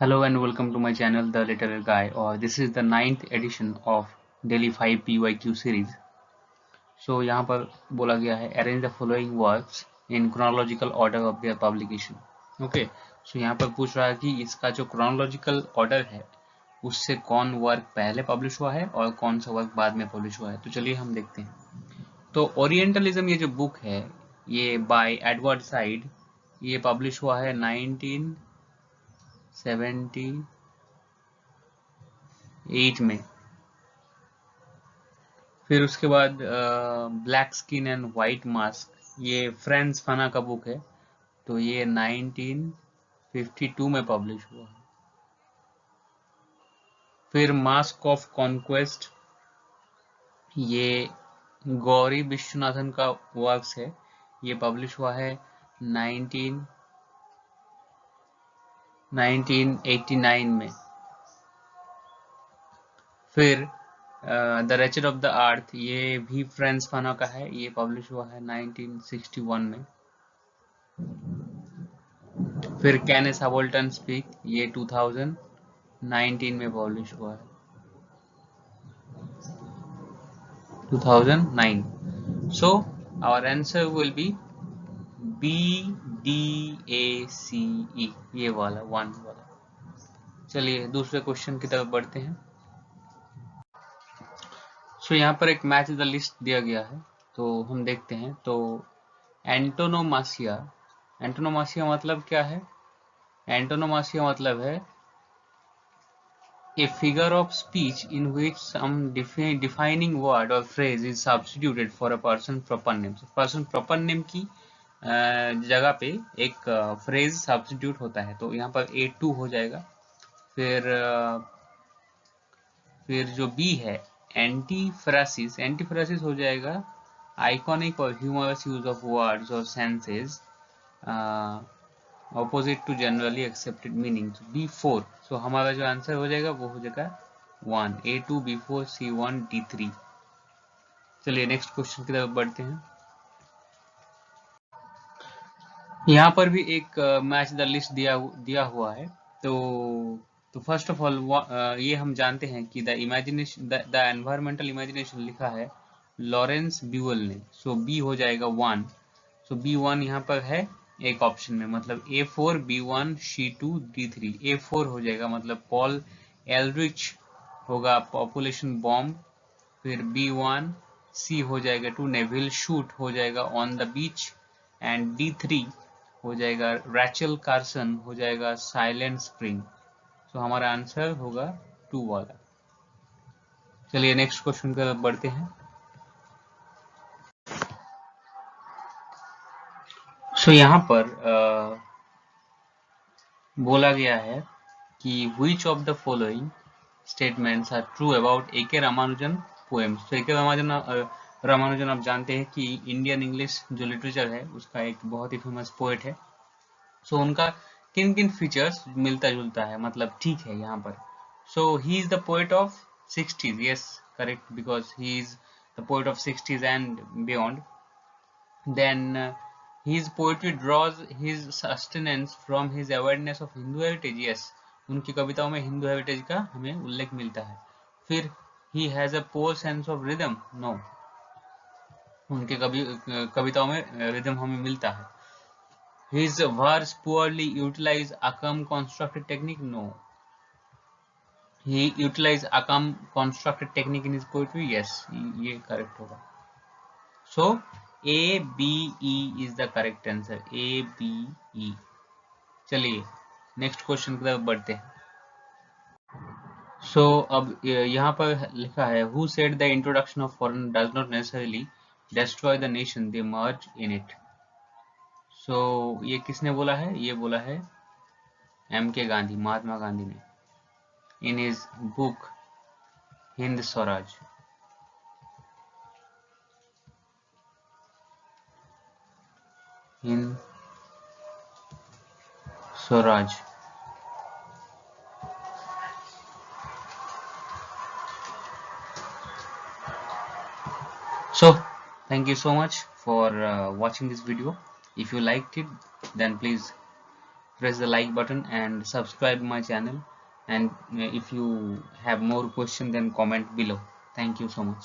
Hello and welcome to my channel The Literal Guy, or this is the ninth edition of Daily 5 PYQ series. So यहाँ पर बोला गया है arrange the following works in chronological order of their publication. Okay, so यहाँ पर पूछ रहा है कि इसका जो chronological order है उससे कौन वर्क पहले पब्लिश हुआ है और कौन सा वर्क बाद में पब्लिश हुआ है. तो चलिए हम देखते हैं. तो ओरिएंटलिज्म ये जो बुक है ये बाय एडवर्ड साइड ये पब्लिश हुआ है 1978 में. फिर उसके बाद black skin and white mask ये फ्रेंड्स फना का बुक है, तो ये 1952 में पब्लिश हुआ. फिर मास्क ऑफ कॉन्क्वेस्ट ये गौरी विश्वनाथन का वर्क्स है, ये पब्लिश हुआ है 1989 में. फिर the wretched of the earth ये भी फ्रेंड्स फना का है, ये पब्लिश हुआ है 1961 में. फिर कैन ए सबल्टन स्पीक ये 2019 में पब्लिश हुआ है, 2009. So our answer will be BDACE, ये वाला 1 वाला. चलिए दूसरे क्वेश्चन की तरफ बढ़ते हैं. सो यहाँ पर एक मैच द लिस्ट दिया गया है, तो हम देखते हैं. तो एंटोनोमासिया मतलब क्या है? एंटोनोमासिया मतलब है a figure of speech in which some defining word or phrase is substituted for a person proper name. So, person proper name की जगह पे एक फ्रेज सब्स्टिट्यूट होता है, तो यहाँ पर A2 हो जाएगा. फिर जो B है एंटीफ्रासिस हो जाएगा आइकॉनिक और ह्यूमरस यूज ऑफ वर्ड्स और senses opposite to generally accepted meaning, B4. So हमारा जो आंसर हो जाएगा वो हो जाएगा 1, A2, B4, C1, D3. चलिए नेक्स्ट क्वेश्चन की तरफ बढ़ते हैं. यहाँ पर भी एक मैच द लिस्ट दिया हुआ है. तो फर्स्ट ऑफ ऑल ये हम जानते हैं कि द एनवायरमेंटल इमेजिनेशन लिखा है लॉरेंस ब्यूअल ने, सो बी हो जाएगा 1. सो B1 यहाँ पर है एक ऑप्शन में, मतलब A4, B1, C2, D3. A4 हो जाएगा, मतलब पॉल एलरिच होगा पॉपुलेशन बॉम्ब. फिर B1, C हो जाएगा टू नेविल शूट हो जाएगा on the beach, and D3 हो जाएगा रैचल कार्सन हो जाएगा साइलेंट स्प्रिंग. तो हमारा आंसर होगा 2 वाला. चलिए नेक्स्ट क्वेश्चन की तरफ बढ़ते हैं. सो यहाँ पर बोला गया है कि which of the following statements are true about A.K. Ramanujan poems. तो A.K. रामानुजन आप जानते हैं कि इंडियन इंग्लिश जो लिटरेचर है उसका एक बहुत ही फेमस पोएट है. सो उनका किन किन फीचर्स मिलता जुलता है, मतलब ठीक है यहाँ पर. So he is the poet of 60s. Yes, correct, because he is the poet of 60s and beyond. Then his poetry draws his sustenance from his awareness of Hindu heritage. Yes, उनकी कविताओं में Hindu heritage का हमें उल्लेख मिलता है. फिर he has a poor sense of rhythm. No, उनके कविताओं में रिदम हमें मिलता है. His verse poorly utilize Akam constructed technique. No, he utilized Akam constructed technique in his poetry. Yes, ये करेक्ट होगा. So A, B, E is the correct answer. A, B, E. चलिए next question की तरफ बढ़ते हैं. सो अब यहाँ पर लिखा है who said the introduction of foreign does not necessarily destroy the nation they merge in it. सो ये किसने बोला है? ये बोला है M.K. गांधी, महात्मा गांधी ने, in his book Hind Swaraj. Hind Swaraj. So thank you so much for watching this video. If you liked it, then please press the like button and subscribe my channel, and if you have more question then comment below. Thank you so much.